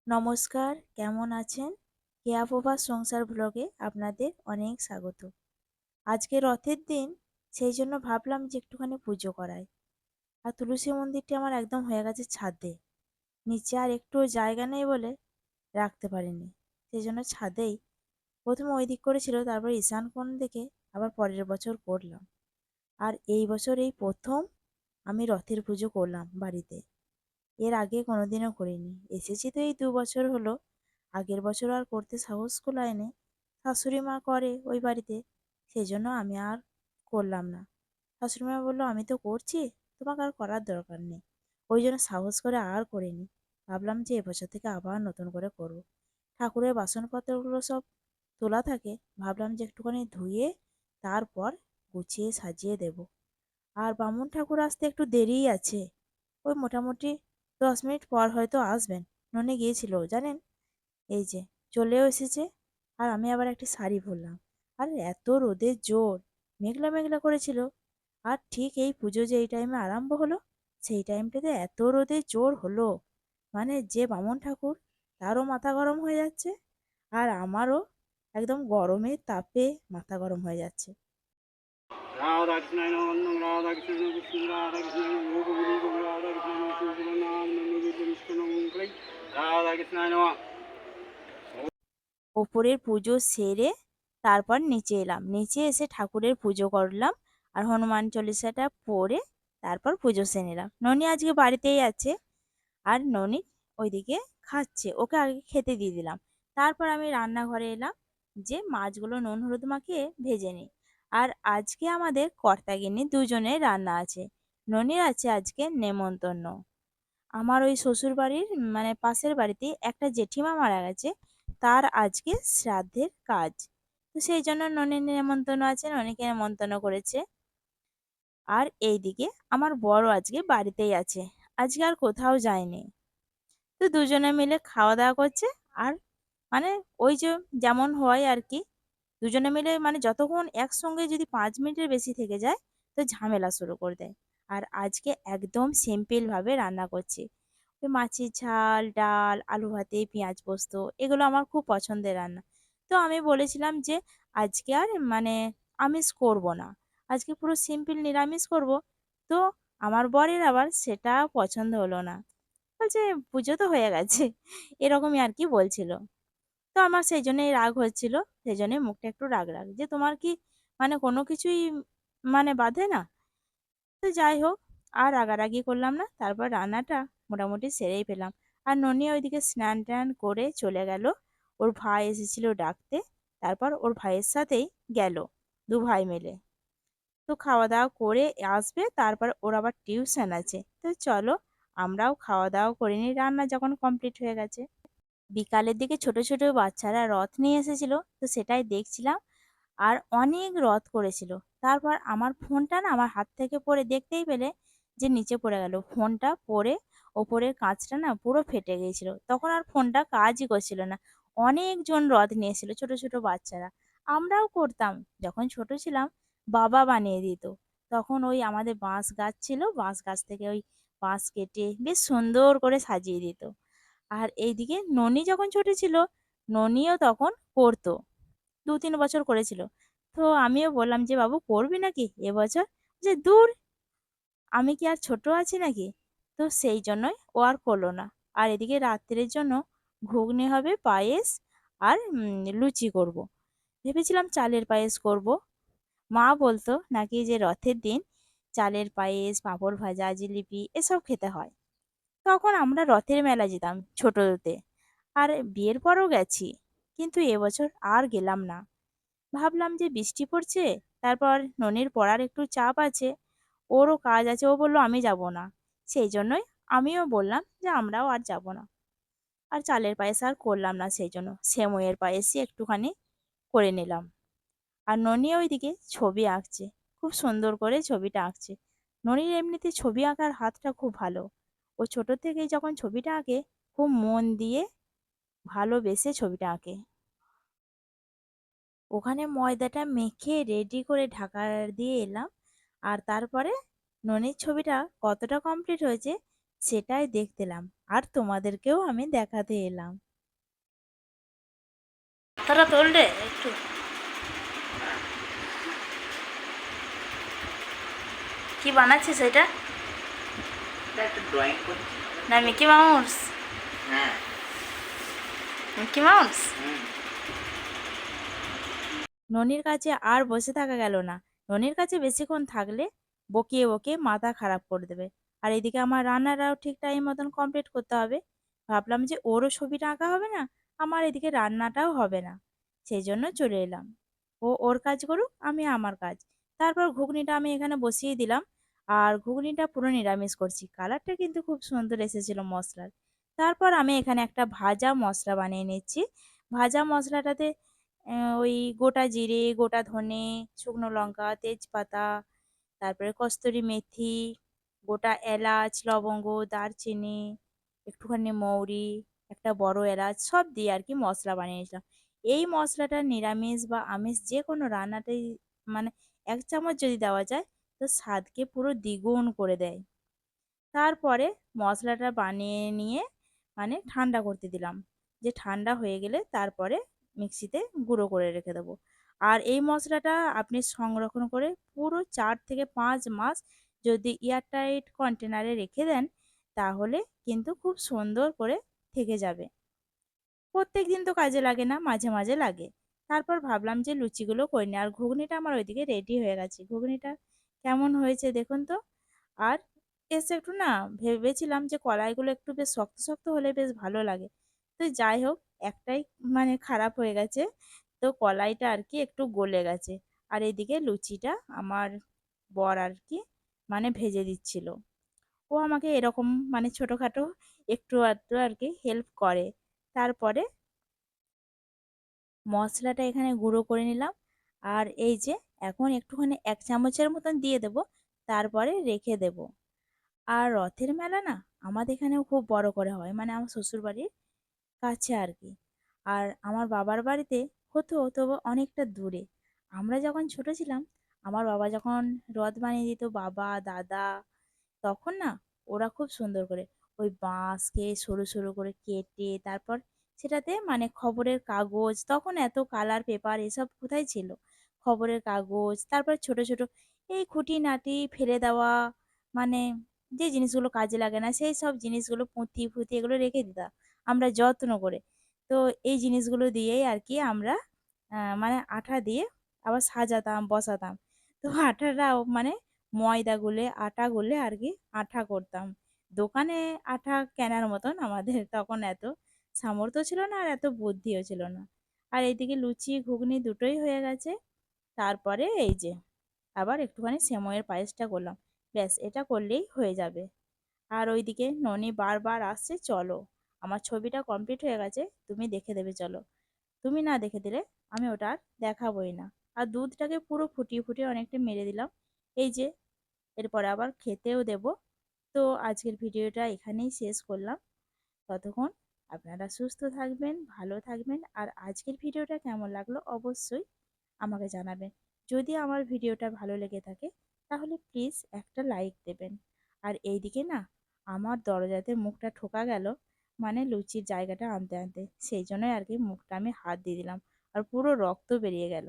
নমস্কার, কেমন আছেন? কেয়া প্রভাস সংসার ব্লগে আপনাদের অনেক স্বাগত। আজকে রথের দিন, সেই জন্য ভাবলাম যে একটুখানি পুজো করাই। আর তুলসী মন্দিরটি আমার একদম হয়ে গেছে ছাদে। নিচে আর একটুও জায়গা নেই বলে রাখতে পারিনি। সেই জন্য ছাদেই প্রথমে ওই দিক করেছিল, তারপর ঈশান কোণ থেকে আবার পরের বছর করলাম। আর এই বছর এই প্রথম আমি রথের পুজো করলাম বাড়িতে। এর আগে কোনোদিনও করিনি। এসেছি তো এই ২ বছর হলো। আগের বছর আর করতে সাহস কুলায়নি। শাশুড়ি মা করে ওই বাড়িতে, সেজন্য আমি আর করলাম না। শাশুড়ি মা বলল, আমি তো করছি, তোমাকে আর করার দরকার নেই। ওই জন্য সাহস করে আর করিনি। ভাবলাম যে এবছর থেকে আবার নতুন করে করব। ঠাকুরের বাসনপত্রগুলো সব তোলা থাকে, ভাবলাম যে একটুখানি ধুয়ে তারপর গুছিয়ে সাজিয়ে দেব। আর বামুন ঠাকুর আসতে একটু দেরিই আছে। ওই মোটামুটি 10 মিনিট পর হয়তো আসবেন। ননি গিয়েছিল জানেন, এই যে চলেও এসেছে। আর আমি আবার একটি শাড়ি পরলাম। আর এত রোদের জোর, মেঘলা মেঘলা করেছিল। আর ঠিক এই পুজো যে এই টাইমে আরম্ভ হলো, সেই টাইমটাতে এত রোদের জোর হলো, মানে যে বামুন ঠাকুর তারও মাথা গরম হয়ে যাচ্ছে, আর আমারও একদম গরমের তাপে মাথা গরম হয়ে যাচ্ছে। রাধাকৃষ্ণায় নমঃ রাধাকৃষ্ণ কৃষ্ণ রাধাকৃষ্ণ যোগগুরু রাধাকৃষ্ণ শিবনাম নন্দিত বিষ্ণু মঙ্গলাই রাধাকৃষ্ণায় নমঃ। ওপরের পুজো সেরে তারপর নিচে এলাম। নিচে এসে ঠাকুরের পুজো করলাম আর হনুমান চল্লিশাটা পড়ে তারপর পুজো সেরে নিলাম। ননি আজকে বাড়িতেই আছে। আর ননি ওইদিকে খাচ্ছে, ওকে আগে খেতে দিয়ে দিলাম। তারপর আমি রান্নাঘরে এলাম, যে মাছগুলো নুন হলুদ মাখিয়ে ভেজে নিই। আর আজকে আমাদের কর্তাগিন্নি দুজনের রান্না আছে। ননির আছে আজকে নেমন্তন্ন। আমার ওই শ্বশুর বাড়ির মানে পাশের বাড়িতে একটা জেঠিমা মারা গেছে, তার আজকে শ্রাদ্ধের কাজ। তো সেই জন্য ননির নেমন্তন্ন আছে, ননিকে নেমন্তন্ন করেছে। আর এইদিকে আমার বড় আজকে বাড়িতেই আছে, আজকে আর কোথাও যায়নি। তো দুজনে মিলে খাওয়া দাওয়া করছে। আর মানে ওই যে যেমন হয় আর কি, দুজনে মিলে মানে যতক্ষণ একসঙ্গে যদি 5 মিনিটের বেশি থেকে যায় তো ঝামেলা শুরু করে দেয়। আর আজকে একদম সিম্পল ভাবে রান্না করছি। ওই মাছের ঝাল, ডাল, আলু ভাতে, পেঁয়াজ পোস্ত, এগুলো আমার খুব পছন্দের রান্না। তো আমি বলেছিলাম যে আজকে আর মানে আমিষ করব না, আজকে পুরো সিম্পল নিরামিষ করব। তো আমার বরের আবার সেটা পছন্দ হলো না, বলছে পুজো তো হয়ে গেছে, এরকমই আর কি বলছিল। তো আমার সেই জন্যই রাগ হচ্ছিল। সেই জন্যই মুখটা একটু রাগ রাগ, যে তোমার কি মানে কোনো কিছুই মানে বাধে না। তো যাই হোক, আর রাগারাগি করলাম না, তারপর রান্নাটা মোটামুটি সেরেই পেলাম। আর ননি ওইদিকে স্নান টান করে চলে গেল, ওর ভাই এসেছিল ডাকতে। তারপর ওর ভাইয়ের সাথেই গেল, দু ভাই মিলে। তো খাওয়া দাওয়া করে আসবে, তারপর ওর আবার টিউশন আছে। তো চলো আমরাও খাওয়া দাওয়া করে নিই, রান্না যখন কমপ্লিট হয়ে গেছে। বিকালের দিকে ছোট ছোট বাচ্চারা রথ নিয়ে এসেছিল, তো সেটাই দেখছিলাম। আর অনেক রথ করেছিল। তারপর আমার ফোনটা না আমার হাত থেকে পড়ে, দেখতেই পেলে যে নিচে পড়ে গেল ফোনটা, পড়ে ওপরের কাঁচটা না পুরো ফেটে গিয়েছিল। তখন আর ফোনটা কাজই করছিল না। অনেকজন রথ নিয়েছিল, ছোট ছোট বাচ্চারা। আমরাও করতাম যখন ছোট ছিলাম, বাবা বানিয়ে দিত। তখন ওই আমাদের বাঁশ গাছ ছিল, বাঁশ গাছ থেকে ওই বাঁশ কেটে বেশ সুন্দর করে সাজিয়ে দিত। আর এইদিকে ননি যখন ছোট ছিল, ননিও তখন করতো, 2-3 বছর করেছিল। তো আমিও বললাম যে বাবু করবি নাকি এবছর, যে দূর, আমি কি আর ছোট আছি নাকি। তো সেই জন্যই ও আর করলো না। আর এদিকে রাত্রের জন্য ঘুগনি হবে, পায়েস আর লুচি করব। ভেবেছিলাম চালের পায়েস করব। মা বলতো নাকি যে রথের দিন চালের পায়েস, পাঁপড় ভাজা, জিলিপি এসব খেতে হয়। তখন আমরা রথের মেলা যেতাম ছোটতে, আর বিয়ের পরও গেছি, কিন্তু এবছর আর গেলাম না। ভাবলাম যে বৃষ্টি পড়ছে, তারপর ননির পড়ার একটু চাপ আছে, ওরও কাজ আছে, ও বললো আমি যাব না। সেই জন্যই আমিও বললাম যে আমরাও আর যাব না। আর চালের পায়েস আর করলাম না, সেই জন্য সেমইয়ের পায়েসই একটুখানি করে নিলাম। আর ননি ওইদিকে ছবি আঁকছে, খুব সুন্দর করে ছবিটা আঁকছে। ননির এমনিতে ছবি আঁকার হাতটা খুব ভালো। ও ছোট থেকেই যখন ছবিটা আঁকে, খুব মন দিয়ে ভালোবেসে ছবিটা আঁকে। ওখানে ময়দাটা মেখে রেডি করে ঢাকা দিয়ে এলাম। আর তারপরে ননির ছবিটা কতটা কমপ্লিট হয়েছে সেটাই দেখতেলাম আর তোমাদেরকেও আমি দেখাতে এলাম। তারা তোল একটু। কি বানাচ্ছিস এটা? একটা ড্রয়িং করছি। না মিকি মাউস? হ্যাঁ। Mickey Mouse. হুম। ননির কাছে আর বসে থাকা গেল না। ননির কাছে বেশিক্ষণ থাকলে বকিয়ে বকিয়ে মাথা খারাপ করে দেবে। আর এদিকে আমার রান্নাটাও ঠিক টাইম মতন কমপ্লিট করতে হবে। ভাবলাম যে ওরও ছবিটা আঁকা হবে না, আমার এদিকে রান্নাটাও হবে না। সেই জন্য চলে এলাম। ও ওর কাজ করুক, আমি আমার কাজ। তারপর ঘুগনিটা আমি এখানে বসিয়ে দিলাম। আর ঘুগনিটা পুরো নিরামিষ করছি, কালারটা কিন্তু খুব সুন্দর এসেছিল মশলার। তারপর আমি এখানে একটা ভাজা মশলা বানিয়ে নিচ্ছি। ভাজা মশলাটাতে ওই গোটা জিরে, গোটা ধনে, শুকনো লঙ্কা, তেজপাতা, তারপরে কস্তুরি মেথি, গোটা এলাচ, লবঙ্গ, দারচিনি, একটুখানি মৌরি, একটা বড় এলাচ সব দিয়ে আর কি মশলা বানিয়েছিলাম। এই মশলাটা নিরামিষ বা আমিষ যে কোনো রান্নাতেই মানে ১ চামচ যদি দেওয়া যায় তো স্বাদকে পুরো দ্বিগুণ করে দেয়। তারপরে মশলাটা বানিয়ে নিয়ে মানে ঠান্ডা করতে দিলাম। যে ঠান্ডা হয়ে গেলে তারপরে মিক্সিতে গুঁড়ো করে রেখে দেবো। আর এই মশলাটা আপনি সংরক্ষণ করে পুরো ৪ থেকে ৫ মাস যদি এয়ারটাইট কন্টেনারে রেখে দেন তাহলে কিন্তু খুব সুন্দর করে থেকে যাবে। প্রত্যেকদিন তো কাজে লাগে না, মাঝে মাঝে লাগে। তারপর ভাবলাম যে লুচিগুলো করে নিই। আর ঘুগনিটা আমার ওইদিকে রেডি হয়ে গেছে। ঘুগনিটা কেমন হয়েছে দেখুন তো। আর এসে একটু না ভেবেছিলাম যে কলাইগুলো একটু বেশ শক্ত শক্ত হলে বেশ ভালো লাগে। তো যাই হোক, একটাই মানে খারাপ হয়ে গেছে। তো কলাইটা আর কি একটু গলে গেছে। আর এদিকে লুচিটা আমার বর আর কি মানে ভেজে দিচ্ছিল। ও আমাকে এরকম মানে ছোটখাটো একটু আধটু আর কি হেল্প করে। তারপরে মশলাটা এখানে গুঁড়ো করে নিলাম। আর এই যে এখন একটুখানি ১ চামচের মতন দিয়ে দেব। তারপরে রেখে দেব। আর রথের মেলা না আমাদের এখানেও খুব বড় করে হয়, মানে আমার শ্বশুরবাড়ির কাছে আর কি। আর আমার বাবার বাড়িতে হতো তবে অনেকটা দূরে। আমরা যখন ছোট ছিলাম, আমার বাবা যখন রথ বানিয়ে দিত, বাবা দাদা, তখন না ওরা খুব সুন্দর করে ওই বাঁশকে সরু সরু করে কেটে তারপর সেটাতে মানে খবরের কাগজ, তখন এত কালার পেপার এসব কোথায় ছিল। খবরের কাগজ, তারপর ছোট ছোট এই খুঁটিনাটি ফেলে দেওয়া, মানে যে জিনিসগুলো কাজে লাগে না সেই সব জিনিসগুলো পুঁতি ফুতি এগুলো রেখে দিতাম আমরা যত্ন করে। তো এই জিনিসগুলো দিয়েই আর কি আমরা মানে আঠা দিয়ে আবার সাজাতাম বসাতাম। তো আঠাটাও মানে ময়দা গুলে আটা গুলে আর কি আঠা করতাম। দোকানে আঠা কেনার মতন আমাদের তখন এত সামর্থ্য ছিল না আর এত বুদ্ধিও ছিল না। আর এইদিকে লুচি ঘুগনি দুটোই হয়ে গেছে। তারপরে এই যে আবার একটুখানি সেমইয়ের পায়েসটা করলাম। ব্যাস এটা করলেই হয়ে যাবে। আর ওইদিকে ননি বারবার আসছে, চলো আমার ছবিটা কমপ্লিট হয়ে গেছে, তুমি দেখে দেবে চলো। তুমি না দেখে দিলে আমি ওটা আর দেখাবোই না। আর দুধটাকে পুরো ফুটিয়ে ফুটিয়ে অনেকটা মেরে দিলাম। এই যে এরপরে আবার খেতেও দেব। তো আজকের ভিডিওটা এখানেই শেষ করলাম। ততক্ষণ আপনারা সুস্থ থাকবেন, ভালো থাকবেন। আর আজকের ভিডিওটা কেমন লাগলো অবশ্যই আমাকে জানাবেন। যদি আমার ভিডিওটা ভালো লেগে থাকে তাহলে প্লিজ একটা লাইক দেবেন। আর এইদিকে না আমার দরজাতে মুখটা ঠোকা গেল, মানে লুচির জায়গাটা আনতে আনতে, সেই জন্যই আর কি মুখটা আমি হাত দিয়ে দিলাম আর পুরো রক্ত বেরিয়ে গেল।